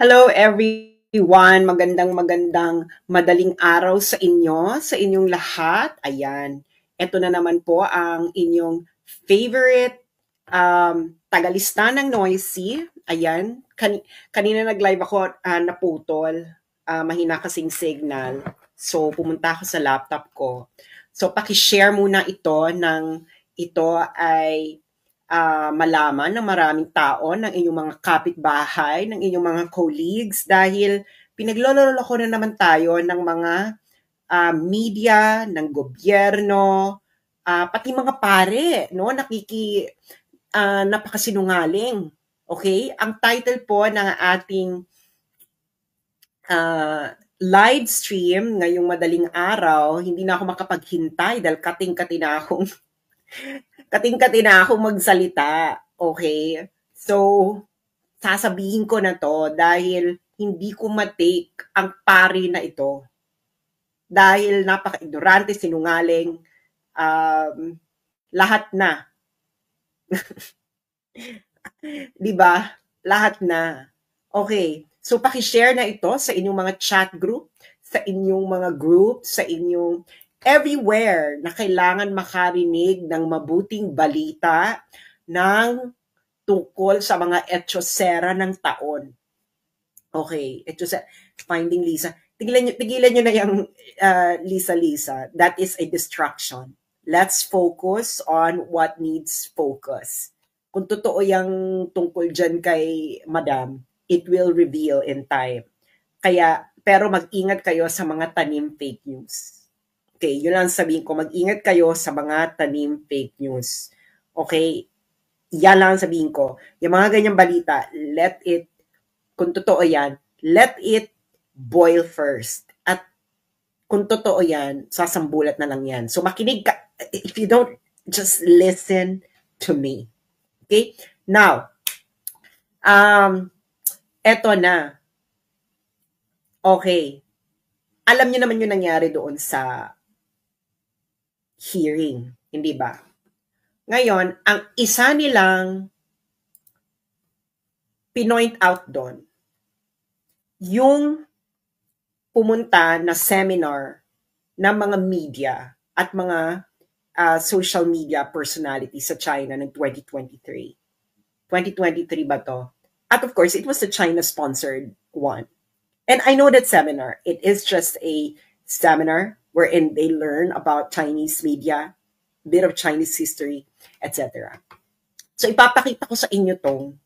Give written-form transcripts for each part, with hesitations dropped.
Hello everyone, magandang madaling araw sa inyo, sa inyong lahat. Ayan, eto na naman po ang inyong favorite tagalista ng Noisy. Ayan, kanina nag-live ako, naputol, mahina kasing signal. So, pumunta ako sa laptop ko. So, paki-share muna ito ay malaman ng maraming tao, ng inyong mga kapitbahay, ng inyong mga colleagues dahil pinagloloko na naman tayo ng mga media, ng gobyerno, pati mga pare, no? Napakasinungaling. Okay? Ang title po ng ating live stream ngayong madaling araw, hindi na ako makapaghintay dahil kating-kati na akong magsalita. Okay? So, sasabihin ko na to dahil hindi ko matake ang pari na ito. Dahil napaka-ignorante, sinungaling, lahat na. Diba? Lahat na. Okay. So, paki-share na ito sa inyong mga chat group, sa inyong mga group, sa inyong everywhere na kailangan makarinig ng mabuting balita ng tungkol sa mga etsyosera ng taon. Okay, etsyosera. Finding Lisa. Tigilan nyo na yung Lisa. That is a distraction. Let's focus on what needs focus. Kung totoo yung tungkol dyan kay Madam, it will reveal in time. Pero mag-ingat kayo sa mga tanim fake news. Okay, yun lang sabihin ko, mag-ingat kayo sa mga tanim fake news. Okay, yan lang sabihin ko. Yung mga ganyang balita, kung totoo yan, let it boil first. At kung totoo yan, sasambulat na lang yan. So makinig ka, if you don't, just listen to me. Okay? Now, eto na. Okay. Alam niyo naman yung nangyari doon sa hearing, hindi ba? Ngayon, ang isa nilang pinoint out doon, yung pumunta na seminar ng mga media at mga social media personality sa China ng 2023. 2023 ba to? At of course, it was a China-sponsored one. And I know that seminar, it is just a seminar wherein they learn about Chinese media, bit of Chinese history, etc. So ipapakita ko sa inyo tong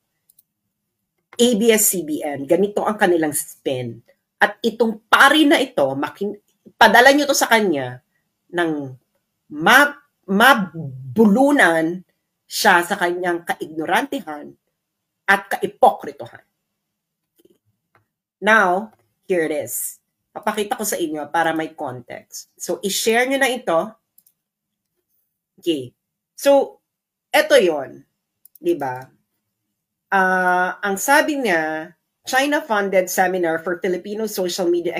ABS-CBN. Ganito ang kanilang spin. At itong pari na ito, padala nyo to sa kanya ng mabulunan siya sa kanyang kaignorantehan at kaipokritohan. Now, here it is. Papakita ko sa inyo para may context. So, i-share nyo na ito. Okay. So, eto yon, di ba? Ang sabi niya, China-funded seminar for Filipino social media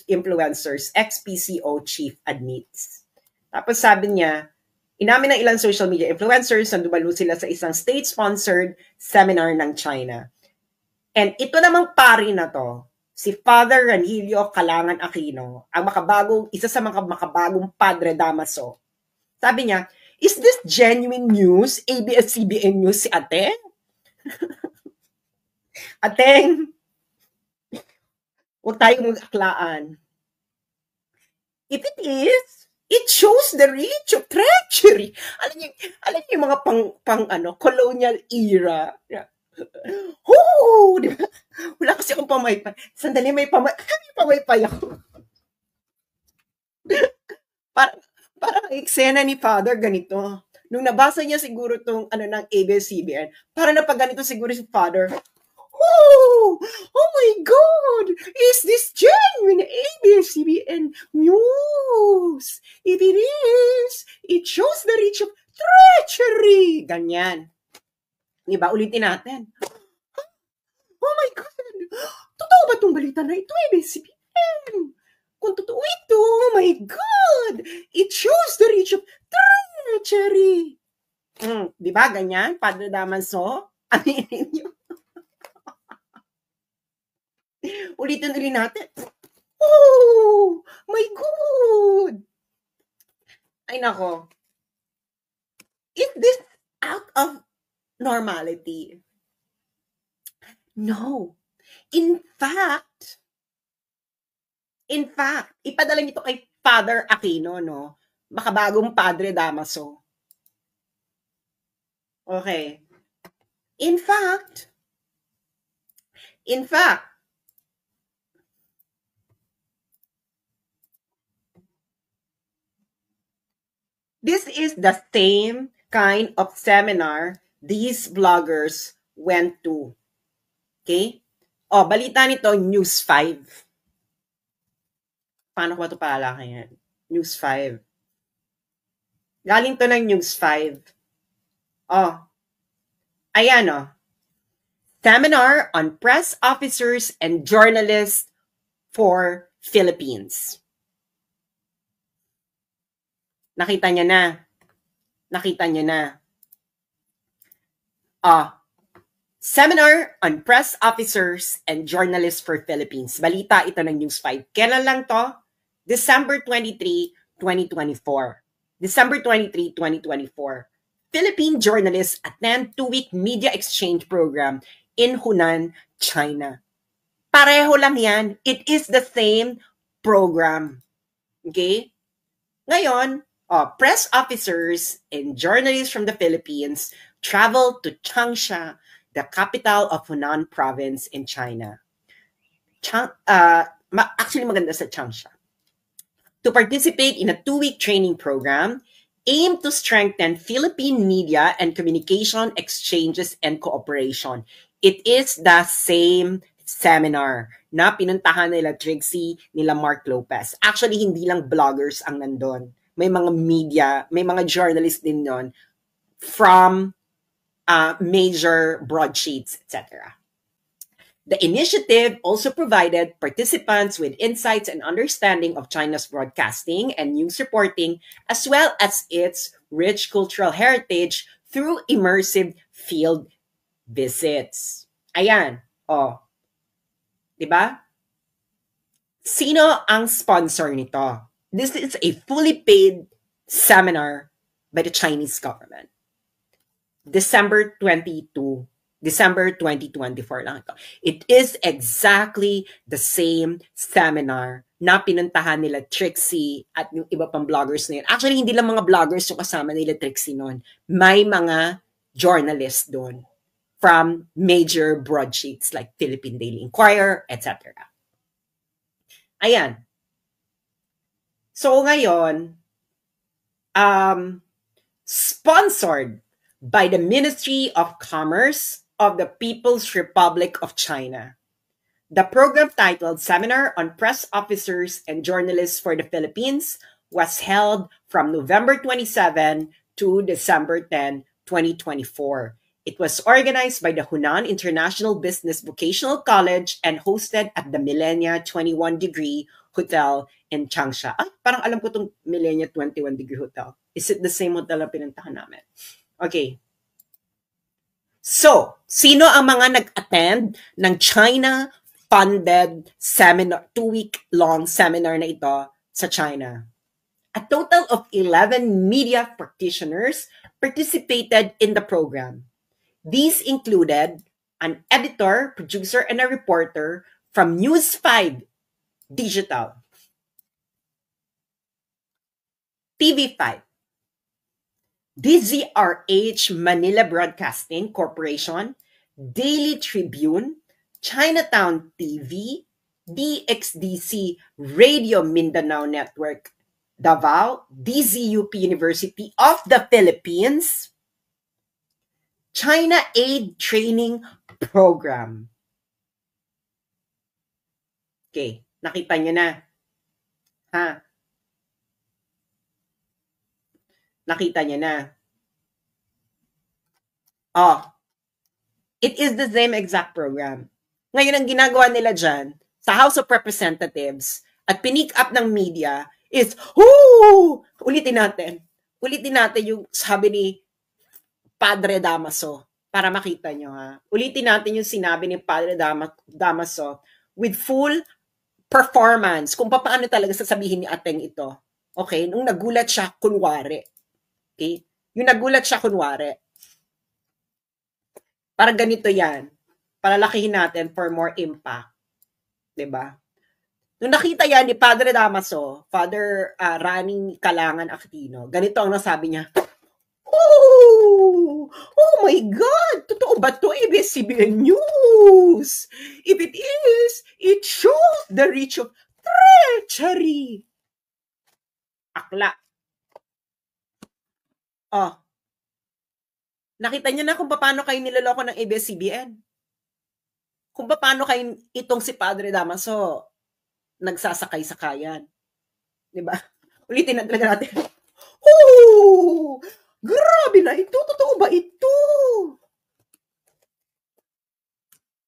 influencers, ex-PCO chief admits. Tapos sabi niya, inamin ng ilang social media influencers na dumalo sila sa isang state-sponsored seminar ng China. And ito namang pari na to, si Father Ranhilio Calangan Aquino, isa sa mga makabagong Padre Damaso. Sabi niya, is this genuine news? ABS-CBN News si Ate? Ateng, huwag tayong mag-aklaan. If it is, it shows the reach of treachery. Alam niyo yung mga colonial era. Di ba? Wala kasi akong pamaypay. Sandali, may pamaypay ako. Parang eksena ni Father ganito. Nung nabasa niya siguro tong ng ABS-CBN, para na pag ganito siguro si Father, oh my God! Is this genuine ABS-CBN news? If it is, it shows the reach of treachery. Ganyan. Diba? Ulitin natin. Oh my God! Totoo ba itong balita na ito, ABS-CBN? Kung totoo ito, oh my God! It shows the reach of treachery. Diba? Ganyan? Padre Damaso? Aminin nyo. Ulitin ulit natin. Oh, my God! Ay nako. Is this out of normality? No. In fact, ipadala nito kay Father Aquino, no? Makabagong Padre Damaso. Okay. In fact, this is the same kind of seminar these bloggers went to. Okay? Oh, balita nito, News 5. Paano ko ito palakayan? News 5. Galing to ng News 5. Oh. Ayan, oh. Seminar on press officers and journalists for Philippines. Nakita niyo na. Seminar on press officers and journalists for Philippines. Balita ito ng News 5. Kailan lang to? December 23, 2024. December 23, 2024. Philippine journalists attend 2-week media exchange program in Hunan, China. Pareho lang yan. It is the same program. Okay? Ngayon, press officers and journalists from the Philippines travel to Changsha, the capital of Hunan province in China. Actually, maganda sa Changsha. To participate in a 2-week training program aimed to strengthen Philippine media and communication exchanges and cooperation. It is the same seminar na pinuntahan nila Trixie, nila Mark Lopez. Actually, hindi lang bloggers ang nandun. May mga media, may mga journalists din nun from major broadsheets, etc. The initiative also provided participants with insights and understanding of China's broadcasting and news reporting, as well as its rich cultural heritage through immersive field visits. Ayan. Diba? Sino ang sponsor nito? This is a fully paid seminar by the Chinese government. December 2024 lang ito. It is exactly the same seminar na pinuntahan nila Trixie at yung iba pang bloggers na yun. Actually, hindi lang mga bloggers yung kasama nila Trixie noon. May mga journalists doon from major broadsheets like Philippine Daily Inquirer, etc. Ayan. So ngayon, sponsored by the Ministry of Commerce of the People's Republic of China. The program titled Seminar on Press Officers and Journalists for the Philippines was held from November 27 to December 10, 2024. It was organized by the Hunan International Business Vocational College and hosted at the Millenia 21 Degree Hotel in Changsha. Ay, parang alam ko itong Millenia 21 Degree Hotel. Is it the same hotel na pinuntahan namin? Okay. So, sino ang mga nag-attend ng China-funded seminar, 2-week-long seminar na ito sa China? A total of 11 media practitioners participated in the program. These included an editor, producer, and a reporter from News 5 Digital, TV5, DZRH Manila Broadcasting Corporation, Daily Tribune, Chinatown TV, DXDC Radio Mindanao Network, Davao, DZUP University of the Philippines, China Aid Training Program. Okay, nakita nyo na. Ha? Nakita nyo na. It is the same exact program. Ngayon, ang ginagawa nila dyan, sa House of Representatives, at pinick up ng media, is, ulitin natin yung sabi ni Padre Damaso, para makita nyo ha. Ulitin natin yung sinabi ni Padre Damaso with full performance kung paano talaga sasabihin ni Ateng ito. Okay? Nung nagulat siya, kunwari. Okay? Yung nagulat siya, kunwari. Parang ganito yan. Palalakihin natin for more impact. Diba? Nung nakita yan ni Padre Damaso, Father Rani Kalangan Aquino, ganito ang nasabi niya, Oh my God! Totoo ba to? ABS-CBN News! If it is, it shows the reach of treachery. Akla. Oh. Nakita niyo na kung paano kayo niloloko ng ABS-CBN. Kung paano kayo itong si Padre Damaso nagsasakay-sakayan. Diba? Ulitin na talaga natin. Oh! Grabe na ito! Totoo ba ito?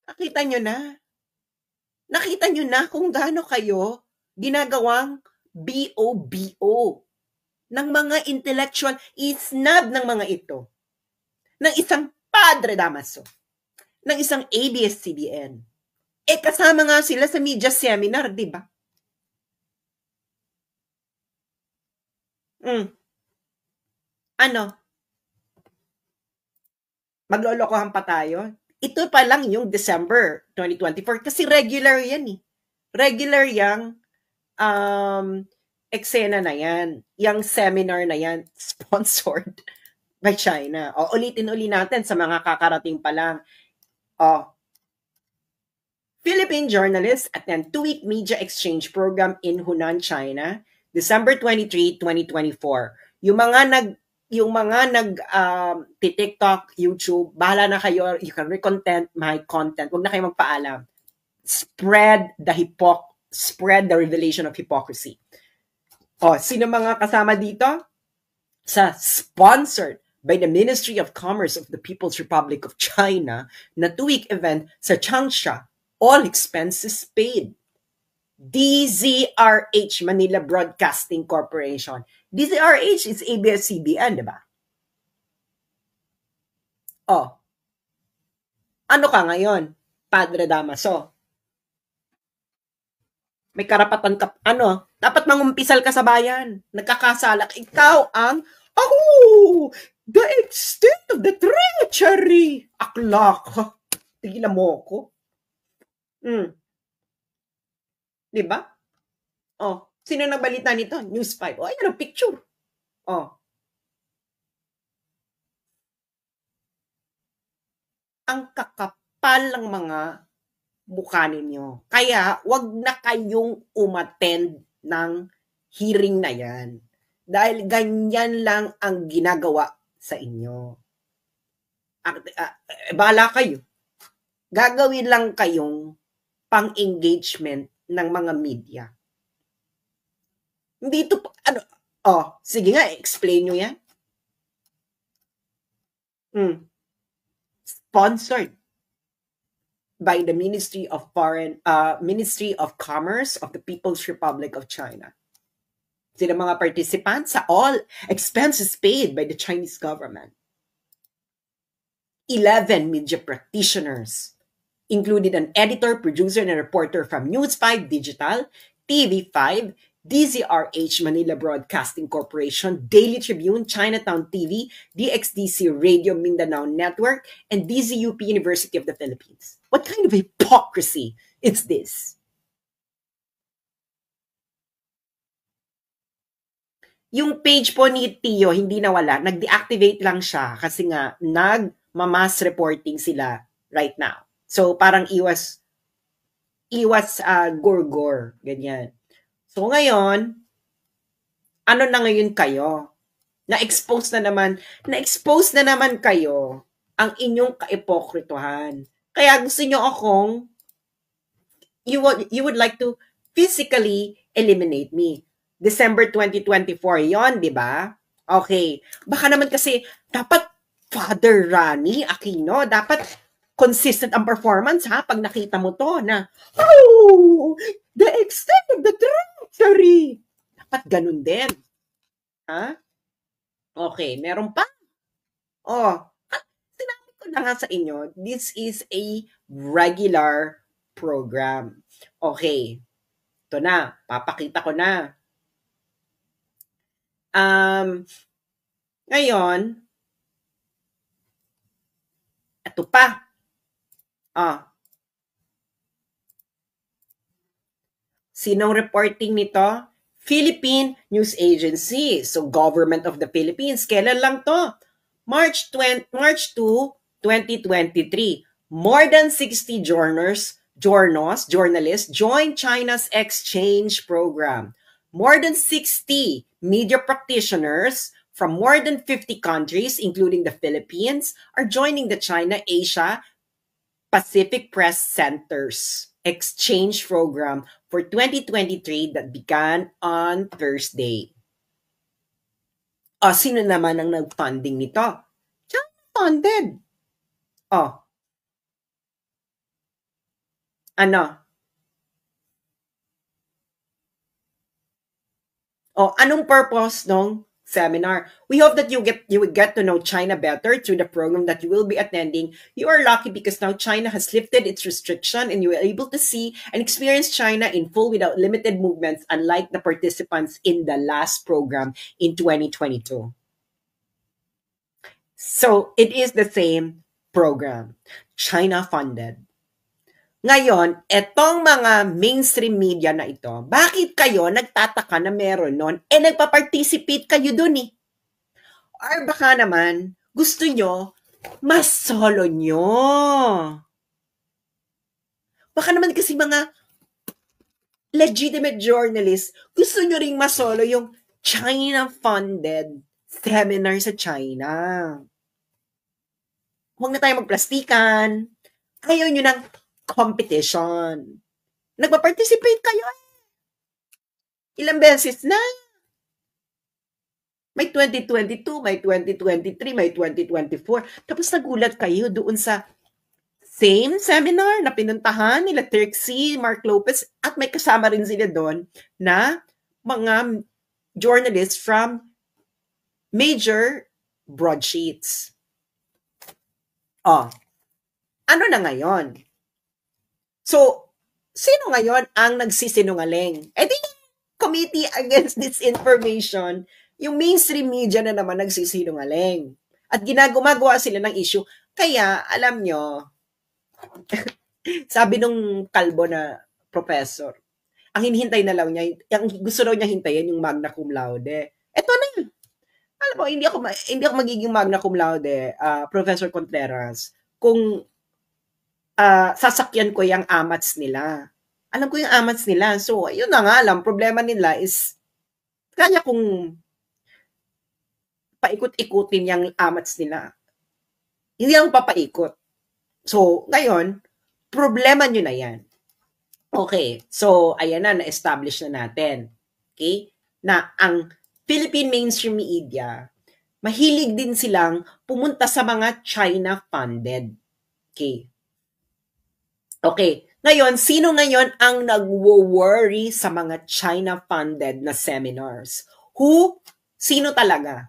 Nakita nyo na. Nakita nyo na kung gaano kayo ginagawang BOBO ng mga intellectual, isnab ng mga ito. Ng isang Padre Damaso. Ng isang ABS-CBN. Kasama nga sila sa media seminar, di ba? Ano? Maglolokohan pa tayo? Ito pa lang yung December 2024 kasi regular yan eh. Regular yang eksena na yan. Yung seminar na yan, sponsored by China. O, ulitin-uli natin sa mga kakarating pa lang. Philippine journalists attend 2-week media exchange program in Hunan, China, December 23, 2024. Yung mga nag TikTok, YouTube, bahala na kayo, you can recontent my content. Huwag na kayo magpaalam. Spread the revelation of hypocrisy. Sino mga kasama dito? Sponsored by the Ministry of Commerce of the People's Republic of China na 2-week event sa Changsha, all expenses paid. DZRH, Manila Broadcasting Corporation. DZRH is ABS-CBN, di ba? Ano ka ngayon, Padre Damaso? May karapatan ka, dapat mangumpisal ka sa bayan. Nagkakasalak. Ikaw ang, the extent of the treachery. Aklak. Tigilan mo ko. Diba? Sino nagbalita nito? News 5. Ayan ang picture. Ang kakapal ng mga mukha ninyo. Kaya, wag na kayong umattend ng hearing na yan. Dahil ganyan lang ang ginagawa sa inyo. Bahala kayo. Gagawin lang kayong pang-engagement ng mga media. Hindi ito, sige nga, explain nyo yan. Sponsored by the Ministry of Commerce of the People's Republic of China. Sila mga participants sa all expenses paid by the Chinese government. 11 media practitioners, included an editor, producer, and a reporter from News 5 Digital, TV5, DZRH Manila Broadcasting Corporation, Daily Tribune, Chinatown TV, DXDC Radio Mindanao Network, and DZUP University of the Philippines. What kind of hypocrisy is this? Yung page po ni Tio hindi nawala, nag-deactivate lang siya kasi nga nag-mass reporting sila right now. So parang iwas gorgor, ganyan. So ngayon, ano na ngayon kayo? Na-expose na naman kayo ang inyong kaipokrituhan. Kaya gusto nyo akong, you would like to physically eliminate me. December 2024 yon, di ba? Okay. Baka naman kasi, dapat Father Rani Aquino, dapat consistent ang performance, ha? Pag nakita mo to na, the extent of the treachery. Dapat ganun din. Ha? Okay, meron pa? Sinabi ko na nga sa inyo, this is a regular program. Okay. Ito na. Papakita ko na. Ngayon, ito pa. Sinong reporting nito? Philippine News Agency. So, Government of the Philippines. Kailan lang to? March 2, 2023. More than 60 journalists joined China's exchange program. More than 60 media practitioners from more than 50 countries, including the Philippines, are joining the China-Asia Pacific Press Center's exchange program for 2023 that began on Thursday. Sino naman ang nag-funding nito? China-funded. Anong purpose ng seminar? We hope that you would get to know China better through the program that you will be attending. You are lucky because now China has lifted its restriction and you are able to see and experience China in full without limited movements, unlike the participants in the last program in 2022. So, it is the same program. China-funded. Ngayon, etong mga mainstream media na ito, bakit kayo nagtataka na meron nun? Nagpa-participate kayo dun eh. Or baka naman, gusto nyo, mas solo nyo. Baka naman kasi mga legitimate journalists, gusto nyo ring masolo yung China-funded seminar sa China. Huwag na tayo magplastikan. Ayaw nyo ng competition. Nagpa-participate kayo eh. Ilang beses na. May 2022, may 2023, may 2024. Tapos nagulat kayo doon sa same seminar na pinuntahan nila Trixie, Mark Lopez, at may kasama rin sila doon na mga journalists from major broadsheets. Ano na ngayon? So, sino ngayon ang nagsisinungaling? Di Committee Against Disinformation, yung mainstream media na naman nagsisinungaling. At gumagawa sila ng issue. Kaya, alam nyo, sabi nung kalbo na professor, ang hinihintay na lang niya, ang gusto daw niya hintayin yung magna cum laude. Eto na. Alam mo, hindi ako magiging magna cum laude, Professor Contreras, kung sasakyan ko yung amats nila. Alam ko yung amats nila. So, yun na nga lang. Problema nila is, kaya kung paikot-ikutin yung amats nila. Hindi lang papaikot. So, ngayon, problema nyo na yan. Okay. So, ayan na, na-establish na natin. Okay? Na ang Philippine mainstream media, mahilig din silang pumunta sa mga China-funded. Okay. Okay. Ngayon, sino ngayon ang nagwo-worry sa mga China-funded na seminars? Sino talaga?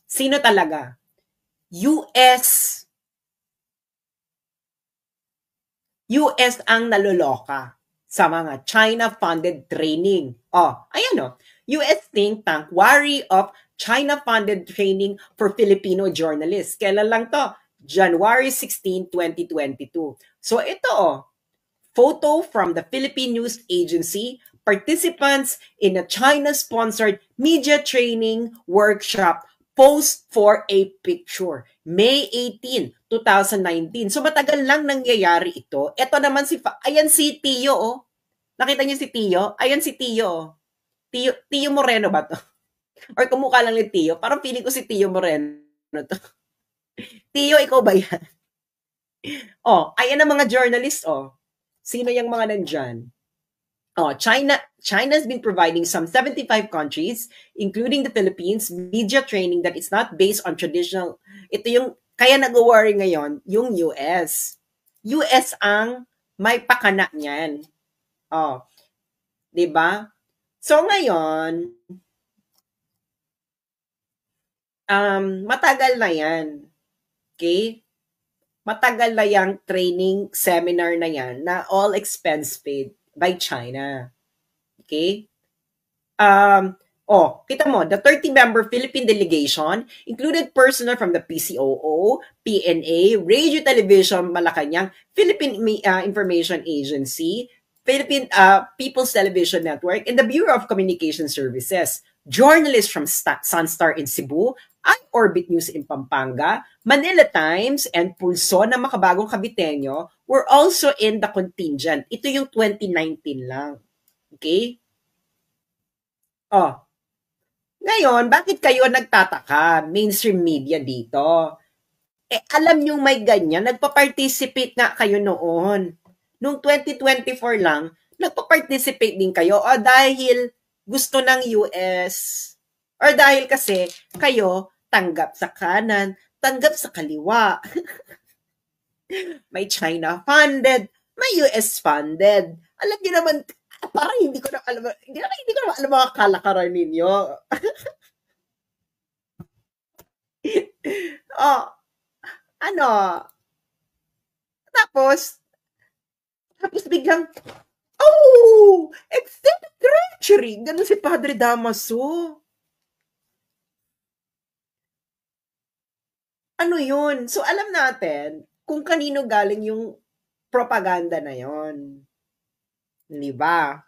Sino talaga? US ang naluloka sa mga China-funded training. Ayan US think tank worry of China-funded training for Filipino journalists. Kailan lang to? January 16, 2022. So ito photo from the Philippine News Agency, participants in a China-sponsored media training workshop, post for a picture. May 18, 2019. So matagal lang nangyayari ito. Ito naman ayan si Tio Nakita niyo si Tio? Ayan si Tio. Tio Moreno ba to? Or kumukha lang ni Tio? Parang feeling ko si Tio Moreno to. Tio, ikaw ba yan? Ayan ang mga journalist, Sino yung mga nandyan? China has been providing some 75 countries, including the Philippines, media training that is not based on traditional. Ito yung, kaya nag-worry ngayon, yung US. US ang may pakana niyan. Diba? So ngayon, matagal na yan. Okay? Matagal na yung training seminar na yan na all expense paid by China. Okay? Kita mo, the 30-member Philippine delegation included personnel from the PCOO, PNA, Radio Television Malacanang, Philippine Information Agency, Philippine People's Television Network, and the Bureau of Communication Services. Journalists from Sunstar in Cebu, iOrbit News in Pampanga, Manila Times, and Pulso na makabagong Kabiteño were also in the contingent. Ito yung 2019 lang. Okay? Ngayon, bakit kayo nagtataka, mainstream media dito? Alam nyo may ganyan, nagpa-participate nga kayo noon. Noong 2024 lang, nagpa-participate din kayo dahil gusto ng US or dahil kasi kayo tanggap sa kanan, tanggap sa kaliwa. May China funded, may US funded. Alam niyo naman, parang hindi ko na alam mga kalakaran ninyo. Tapos biglang, extended treachery. Ganun si Padre Damaso. Ano yun? So, alam natin kung kanino galing yung propaganda na yon. Di ba?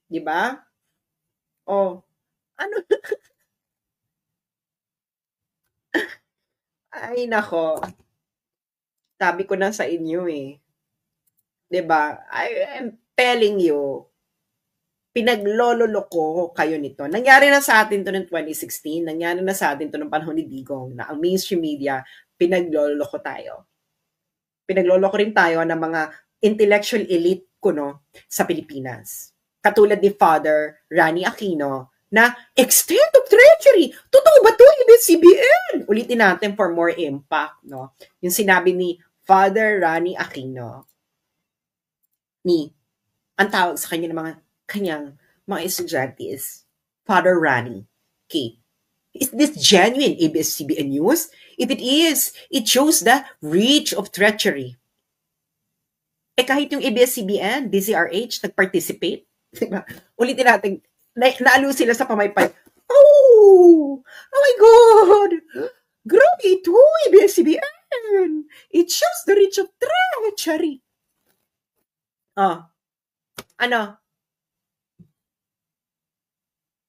Di ba? Ano? Ay, nako. Sabi ko na sa inyo eh. Di ba? I am telling you, pinaglololoko kayo nito. Nangyari na sa atin to noong 2016, nangyari na sa atin to noong panahon ni Digong, na ang mainstream media, pinagloloko tayo. Pinagloloko rin tayo ng mga intellectual elite sa Pilipinas. Katulad ni Father Rani Aquino, na extent of treachery. Totoo ba ito, ABS-CBN? Ulitin natin for more impact, no? Yung sinabi ni Father Rani Aquino, ang tawag sa kanya ng kanyang mga estudyante is Father Rani. Okay. Is this genuine ABS-CBN news? If it is, it shows the reach of treachery. Kahit yung ABS-CBN, DZRH, nag-participate. Diba? Ulitin natin, naalo sila sa pamaypay. Oh my God! Grabe ito, ABS-CBN! It shows the reach of treachery. Ano?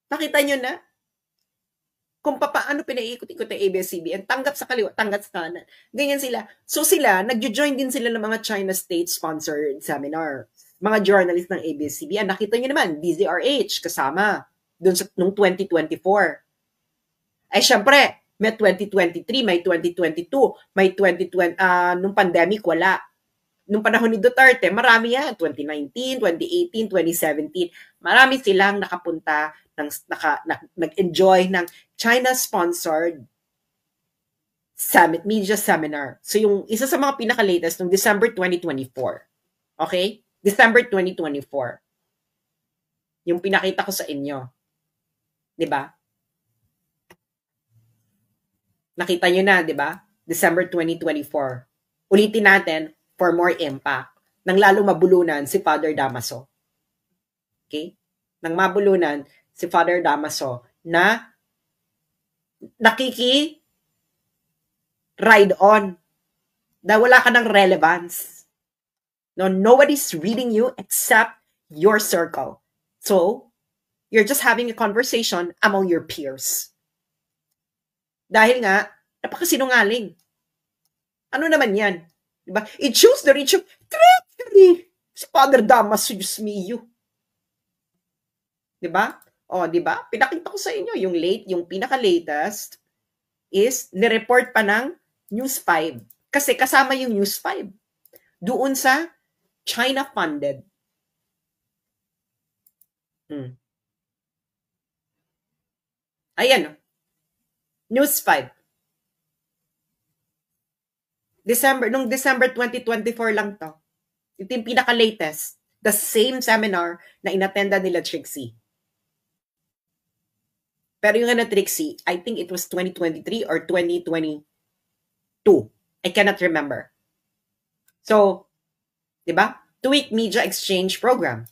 Nakita nyo na? Kung paano pinaiikot-ikot ng ABS-CBN, tanggap sa kaliwa, tanggap sa kanan. Ganyan sila. So sila, nagjo-join din sila ng mga China state-sponsored seminar. Mga journalist ng ABS-CBN. Nakita nyo naman, DZRH kasama doon sa nung 2024. Syempre, may 2023, may 2022, may 2020, nung pandemic, wala. Nung panahon ni Duterte, marami yan. 2019, 2018, 2017. Marami silang nakapunta, nag-enjoy ng China-sponsored media seminar. So yung isa sa mga pinaka-latest noong December 2024. Okay? December 2024. Yung pinakita ko sa inyo. 'Di ba? Nakita nyo na, 'di ba? December 2024. Ulitin natin for more impact. Nang lalo mabulunan si Father Damaso. Okay? Nang mabulunan si Father Damaso na ride on na wala ka ng relevance. No, nobody's reading you except your circle. So, you're just having a conversation among your peers. Dahil nga, napakasinungaling. Ano naman yan? Diba? It shows the reach of treachery. Si Father Damaso, Diyos mio. Diba? Diba? Pinakita ko sa inyo, yung pinaka-latest is nireport pa ng News 5. Kasi kasama yung News 5. Doon sa China-funded. Ayan. News 5. Nung December 2024 lang to. Ito yung pinaka-latest. The same seminar na inattenda nila Trixie. Pero yung na Trixie, I think it was 2023 or 2022. I cannot remember. So, di ba? Two-week media exchange program.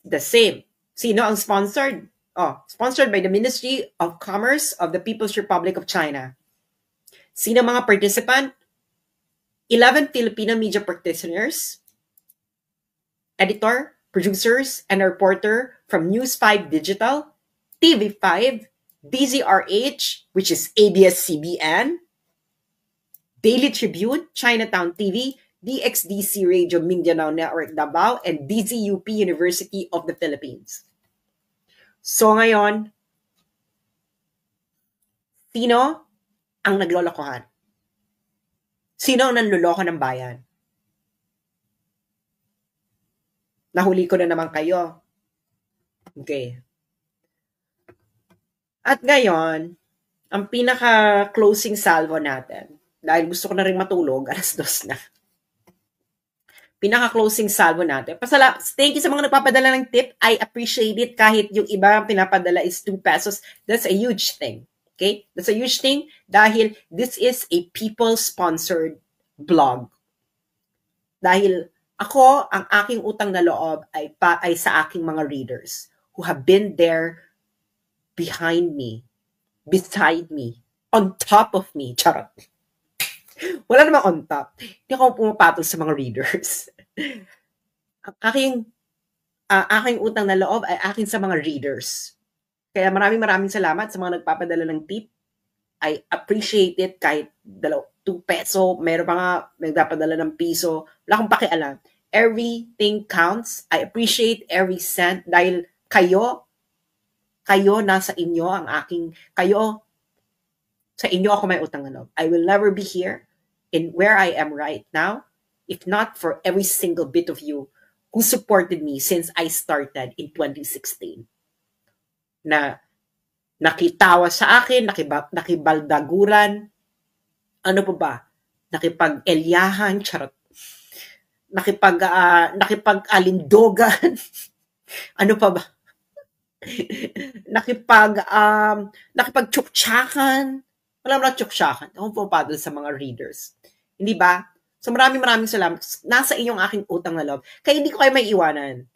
The same. Sino ang sponsored? Oh, sponsored by the Ministry of Commerce of the People's Republic of China. Sino mga participant? 11 Filipino media practitioners, editor, producers, and a reporter from News 5 Digital, TV5, DZRH, which is ABS-CBN, Daily Tribune, Chinatown TV, DXDC Radio Mindanao Network Davao, and DZUP University of the Philippines. So ngayon, sino ang naglolokohan? Sino ang nanloloko ng bayan? Nahuli ko na naman kayo. Okay. At ngayon, ang pinaka-closing salvo natin, dahil gusto ko na rin matulog, 2:00 na. Pinaka-closing salvo natin. Thank you sa mga nagpapadala ng tip. I appreciate it kahit yung iba pinapadala is 2 pesos. That's a huge thing. Okay? That's a huge thing dahil this is a people-sponsored blog. Dahil ako, ang aking utang na loob ay sa aking mga readers who have been there behind me, beside me, on top of me. Charot. Wala namang on top. Hindi ako pumapatol sa mga readers. Ang aking utang na loob ay akin sa mga readers. Kaya maraming salamat sa mga nagpapadala ng tip. I appreciate it kahit 2 peso, meron pa nga nagpapadala ng piso. Wala akong pakialam. Everything counts. I appreciate every cent dahil kayo nasa inyo ang sa inyo ako may utang na loob. I will never be here in where I am right now if not for every single bit of you who supported me since I started in 2016. Na nakitawa sa akin, nakibaldaguran, ano pa ba? Nakipag-elyahan, charot. Nakipag-alindogan, ano pa ba? Nakipag-tsuktsakan. Wala mo na tsuktsakan. Ako pumapadol sa mga readers. Hindi ba? So maraming salamat. Nasa inyong aking utang na loob. Kaya hindi ko kayo may iwanan.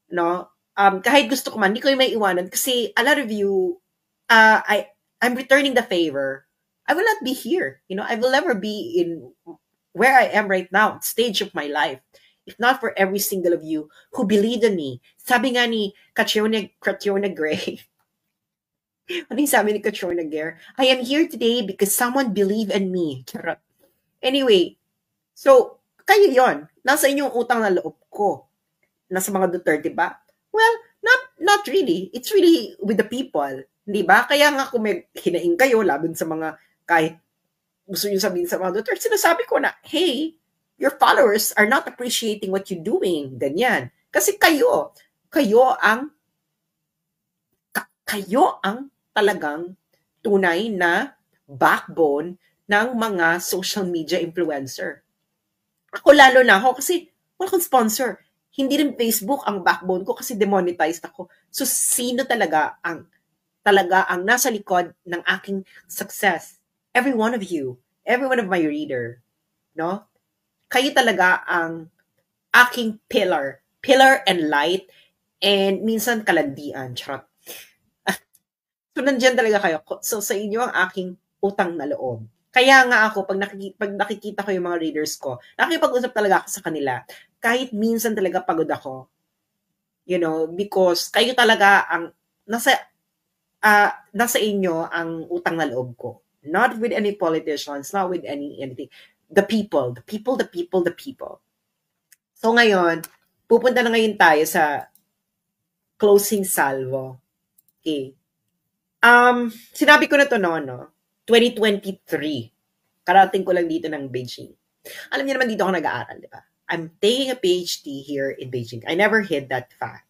No? Kahit gusto ko man, hindi ko kayo may iwanan kasi a lot of you, I'm returning the favor. I will not be here. I will never be in where I am right now, stage of my life. If not for every single of you who believed in me. Sabi nga ni Catriona Gray, ano yung sabi ni Catriona Gray? I am here today because someone believed in me. Anyway, so, kayo yon. Nasa inyong utang na loob ko. Nasa mga Duterte ba? Well, not really. It's really with the people. Hindi ba? Kaya nga kung may hinaing kayo laban sa mga, kahit gusto nyo sabihin sa mga Duterte, sinasabi ko na, hey, your followers are not appreciating what you're doing. Ganyan. Kasi kayo ang talagang tunay na backbone ng mga social media influencer. Ako lalo na ako kasi wala akong sponsor. Hindi rin Facebook ang backbone ko kasi demonetized ako. So sino talaga ang nasa likod ng aking success? Every one of you, every one of my reader, no? Kayo talaga ang aking pillar and light, and minsan kalandian. Charot. So nandiyan talaga kayo. So sa inyo ang aking utang na loob. Kaya nga ako, pag nakikita ko yung mga readers ko, nakikipag-usap talaga ako sa kanila. Kahit minsan talaga pagod ako. Because kayo talaga ang nasa inyo ang utang na loob ko. Not with any politicians, not with anything. The people. So ngayon, pupunta na ngayon tayo sa closing salvo. Okay. Sinabi ko na to no? 2023. Karating ko lang dito ng Beijing. Alam niyo naman dito ako nag-aaral, di ba? I'm taking a PhD here in Beijing. I never hid that fact.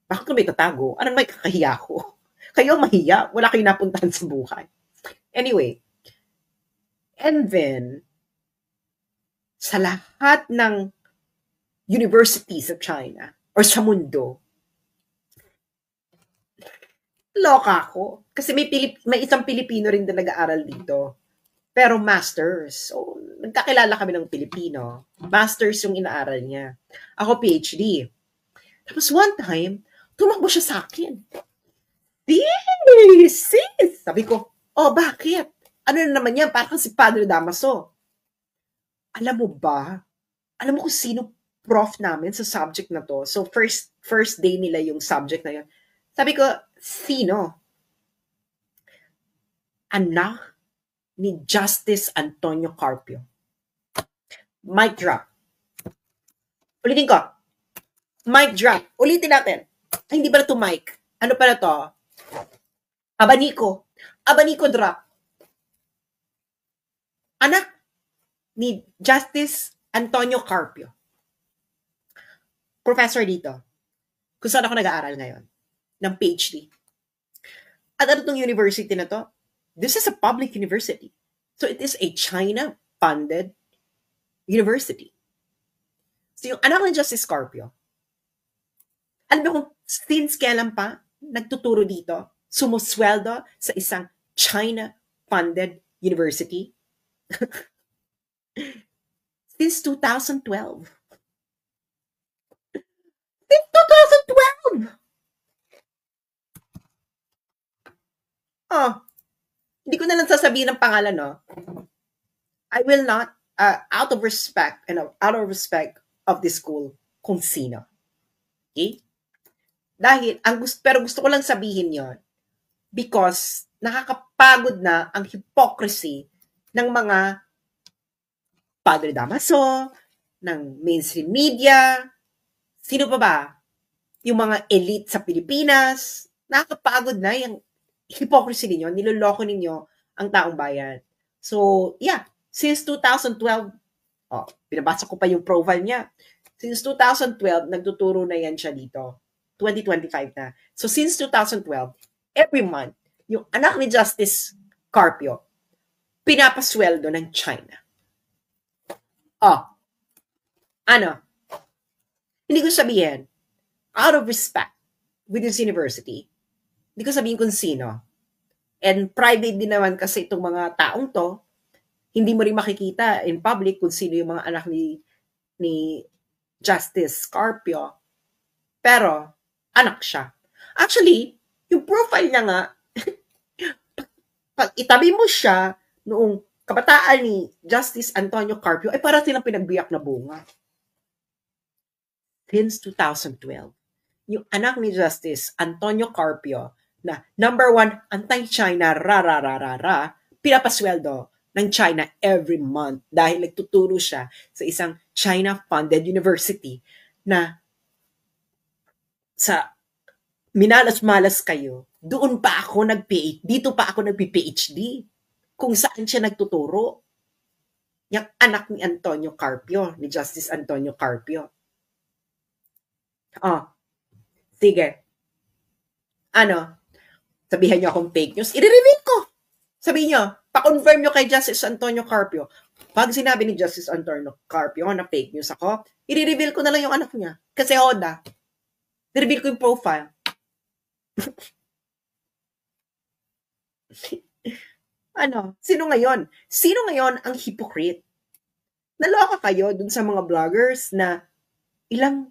Bakit ko may tatago? Anong may kakahiya ko? Kayo mahiya? Wala kayong napuntahan sa buhay. Anyway. And then, sa lahat ng universities of China or sa mundo, loka ako. Kasi may isang Pilipino rin na nag-aaral dito. Pero masters. So, nagkakilala kami ng Pilipino. Masters yung inaaral niya. Ako PhD. Tapos one time, tumakbo siya sa akin. Sis! Sabi ko, oh, bakit? Ano na naman yan? Parang si Padre Damaso. Alam mo ba? Alam mo kung sino prof namin sa subject na to? So, first day nila yung subject na yun. Sabi ko, sino? Anak ni Justice Antonio Carpio. Mic drop. Ulitin ko. Mic drop. Ulitin natin. Ay, hindi pala to mic. Ano pala to? Abanico. Abanico drop. Anak ni Justice Antonio Carpio. Professor dito. Kung saan ako nag-aaral ngayon. Ng PhD. At ano tong university na to? This is a public university. So it is a China-funded university. So yung anak ng Justice Carpio, alam mo kung since kailan pa nagtuturo dito, sumusweldo sa isang China-funded university? Since 2012. Since 2012! Oh, hindi ko na lang sasabihin ng pangalan, no? I will not, out of respect of this school, kung sino. Okay? Dahil, pero gusto ko lang sabihin yon because nakakapagod na ang hypocrisy ng mga Padre Damaso, ng mainstream media, sino pa ba? Yung mga elite sa Pilipinas, nakakapagod na yung hypocrisy ninyo, niloloko ninyo ang taong bayan. So, yeah, since 2012, pinabasa ko pa yung profile niya. Since 2012, nagtuturo na yan siya dito. 2025 na. So, since 2012, every month, yung anak ni Justice Carpio, pinapasweldo ng China. Hindi ko sabihin, out of respect with this university, hindi ko sabihin kung sino. And private din naman kasi itong mga taong to, hindi mo rin makikita in public kung sino yung mga anak ni Justice Carpio. Pero, anak siya. Actually, yung profile niya nga, pag itabi mo siya noong kabataan ni Justice Antonio Carpio, ay para silang pinagbiyak na bunga. Since 2012, yung anak ni Justice Antonio Carpio, na number 1, anti-China, pinapasweldo ng China every month dahil nagtuturo siya sa isang China-funded university na sa minalas-malas kayo, doon pa ako dito pa ako nagpi-PhD kung saan siya nagtuturo. Yung anak ni Antonio Carpio, ni Justice Antonio Carpio. Sige. Sabihan niyo akong fake news, i-reveal ko. Sabihin niyo, pa-confirm niyo kay Justice Antonio Carpio. Pag sinabi ni Justice Antonio Carpio na fake news ako, i-reveal ko na lang yung anak niya. Kasi Hoda, i-reveal ko yung profile. Sino ngayon? Sino ngayon ang hypocrite? Naloka kayo dun sa mga vloggers na ilang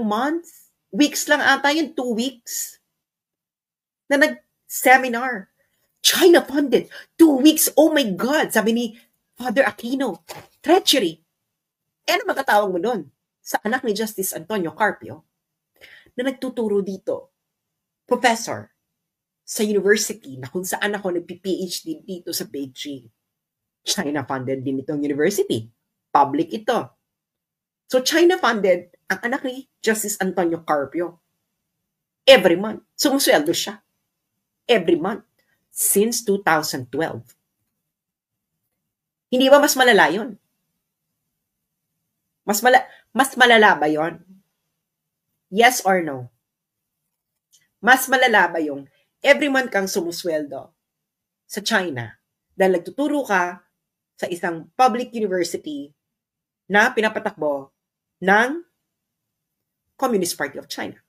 months? Weeks lang ata yun, 2 weeks. Na nag-seminar. China funded. 2 weeks. Oh my God. Sabi ni Father Aquino. Treachery. Ano magkatawag mo doon? Sa anak ni Justice Antonio Carpio na nagtuturo dito. Professor sa university na kung saan ako nagpi-PhD dito sa Beijing. China funded din itong university. Public ito. So China funded ang anak ni Justice Antonio Carpio. Every month. Sumusweldo siya. Every month. Since 2012. Hindi ba mas malala yun? Mas malala ba yun? Yes or no? Mas malala ba yung every month kang sumusweldo sa China dahil nagtuturo ka sa isang public university na pinapatakbo ng Communist Party of China?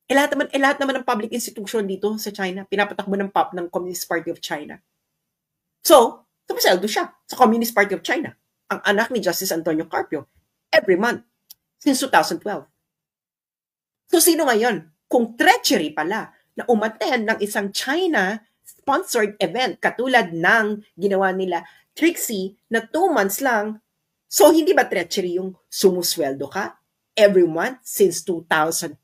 Lahat naman ng public institution dito sa China, pinapatakbo ng Communist Party of China. So, Sumasweldo siya sa Communist Party of China. Ang anak ni Justice Antonio Carpio, every month since 2012. So sino ngayon? Kung treachery pala na umattend ng isang China-sponsored event katulad ng ginawa nila Trixie na 2 months lang, so hindi ba treachery yung sumusweldo ka every month since 2012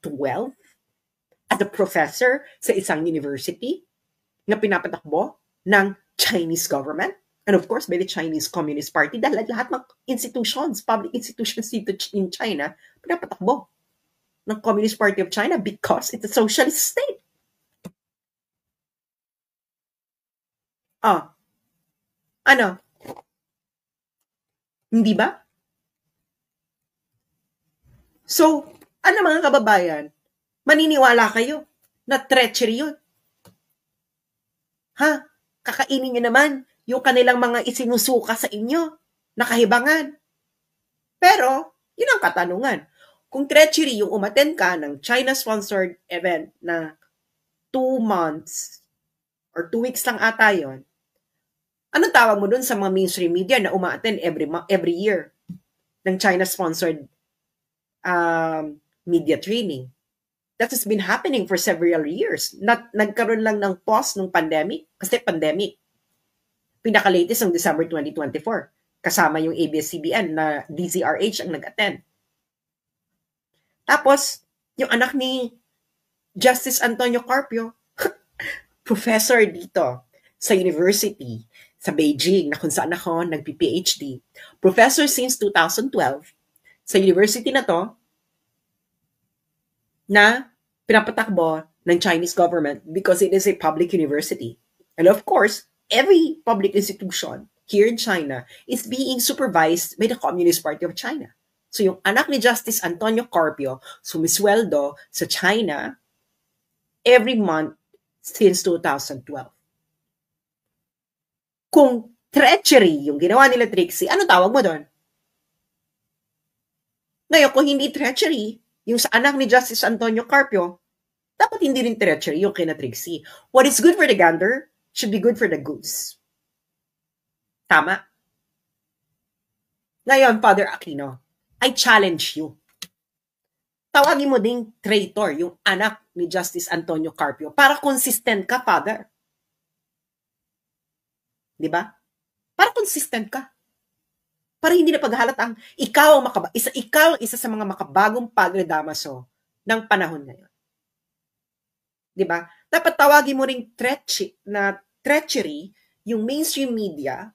as a professor sa isang university na pinapatakbo ng Chinese government? And of course, by the Chinese Communist Party, dahil lahat ng institutions, public institutions dito in China, pinapatakbo ng Communist Party of China because it's a socialist state. Ano? Hindi ba? So, ano mga kababayan? Maniniwala kayo na treachery yun? Ha? Kakainin nyo naman yung kanilang mga isinusuka sa inyo na kahibangan. Pero, yun ang katanungan. Kung treachery yung umattend ka ng China-sponsored event na 2 months or 2 weeks lang ata yun, anong tawag mo dun sa mga mainstream media na uma-attend every year ng China-sponsored media training? That has been happening for several years. Nagkaroon lang ng pause nung pandemic kasi pandemic. Pinaka-latest ng December 2024. Kasama yung ABS-CBN na DZRH ang nag-attend. Tapos, yung anak ni Justice Antonio Carpio, professor dito sa university sa Beijing na kung saan ako nagpi-PhD. Professor since 2012 sa university na to na pinapatakbo ng Chinese government because it is a public university. And of course, every public institution here in China is being supervised by the Communist Party of China. So yung anak ni Justice Antonio Carpio sumisweldo sa China every month since 2012. Kung treachery yung ginawa nila Trixie, ano tawag mo doon? Ngayon, kung hindi treachery, yung sa anak ni Justice Antonio Carpio, dapat hindi rin treachery yung kina Trixie. What is good for the gander should be good for the goose. Tama? Ngayon, Father Aquino, I challenge you. Tawagin mo ding traitor yung anak ni Justice Antonio Carpio para consistent ka, Father. Di ba? Para consistent ka. Para hindi na paghalatang ikaw ang isa sa mga makabagong Padre Damaso ng panahon ngayon. Di ba? Dapat tawagin mo ring treachery yung mainstream media,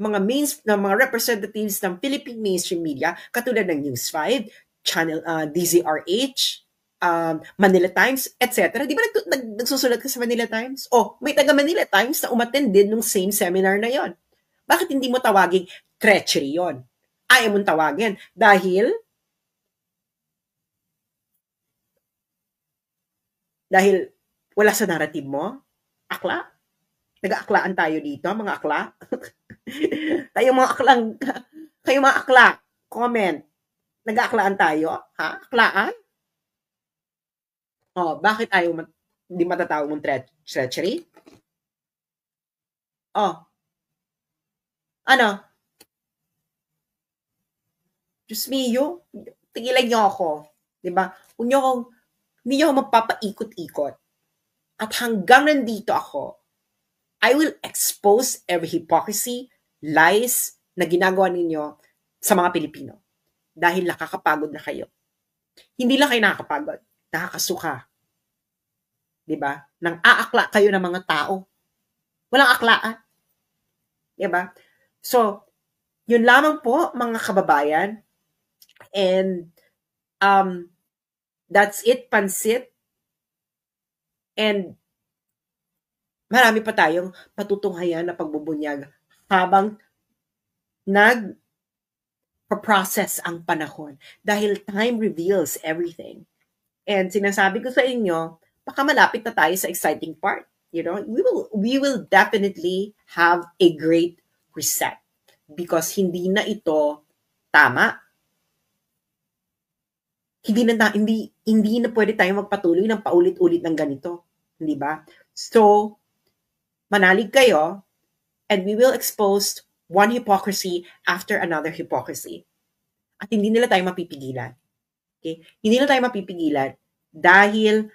mga representatives ng Philippine mainstream media, katulad ng News 5, Channel DZRH, Manila Times, etc. Di ba nagsusulat ka sa Manila Times? May taga Manila Times na umattend din nung same seminar na yon. Bakit hindi mo tawaging treachery yon? Ayaw mong tawagin dahil wala sa narrative mo? Akla? Nag-aaklaan tayo dito, mga akla? Kayo mga akla, comment. Nag-aaklaan tayo? Ha? Aklaan? Bakit hindi matatawag mong treachery? Ano? Diyos mio, tigilan niyo ako. Diba? Hindi niyo ako magpapaikot-ikot. At hanggang nandito ako, I will expose every hypocrisy, lies na ginagawa ninyo sa mga Pilipino. Dahil nakakapagod na kayo. Hindi lang kayo nakakapagod, nakakasuka. Diba? Nang aakla kayo ng mga tao. Walang aklaan. Diba? So, yun lamang po, mga kababayan. And, that's it, pansit. And, marami pa tayong patutunghayan na pagbubunyag habang nag-process ang panahon. Dahil time reveals everything. And sinasabi ko sa inyo, baka malapit na tayo sa exciting part. You know, we will definitely have a great reset because hindi na ito tama. Hindi na pwede tayong magpatuloy ng paulit-ulit ng ganito, hindi ba? So, manalig kayo and we will expose one hypocrisy after another hypocrisy. At hindi nila tayo mapipigilan. Okay? Hindi nila tayo mapipigilan dahil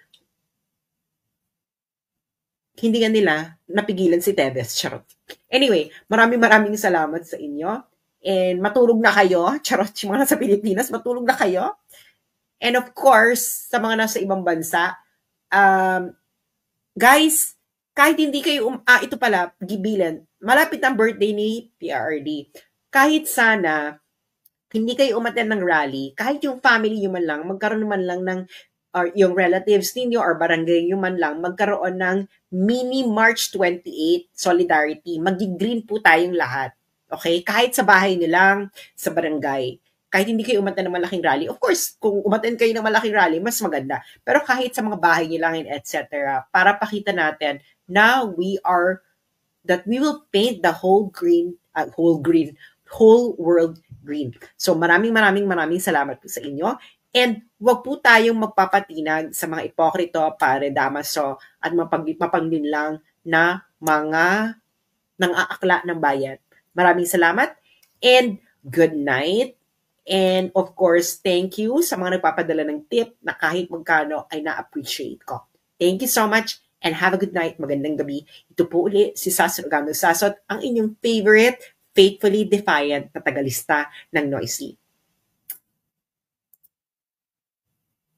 hindi nga nila napigilan si Tevez. Charot. Anyway, maraming salamat sa inyo. And matulog na kayo. Charot, yung mga nasa Pilipinas, matulog na kayo. And of course, sa mga nasa ibang bansa, guys, kahit hindi kayo, ito pala, gibilan, malapit ang birthday ni PRRD. Kahit sana, hindi kayo umattend ng rally, kahit yung family nyo man lang, magkaroon man lang ng, or yung relatives ninyo or barangay nyo man lang, magkaroon ng mini March 28 Solidarity. Mag-green po tayong lahat. Okay? Kahit sa bahay nyo lang, sa barangay. Kahit hindi kayo umattend ng malaking rally. Of course, kung umattend kayo ng malaking rally, mas maganda. Pero kahit sa mga bahay nyo lang, etc. Para pakita natin na we will paint the whole world green. So maraming salamat po sa inyo. And wag po tayong magpapatinag sa mga ipokrito, pare, damaso, at mapanglinlang na mga nang-aakla ng bayan. Maraming salamat and good night. And of course, thank you sa mga nagpapadala ng tip na kahit magkano ay na-appreciate ko. Thank you so much and have a good night. Magandang gabi. Ito po uli si Sasot Ogando Sasot, ang inyong favorite, faithfully defiant na tagalista ng Noisy.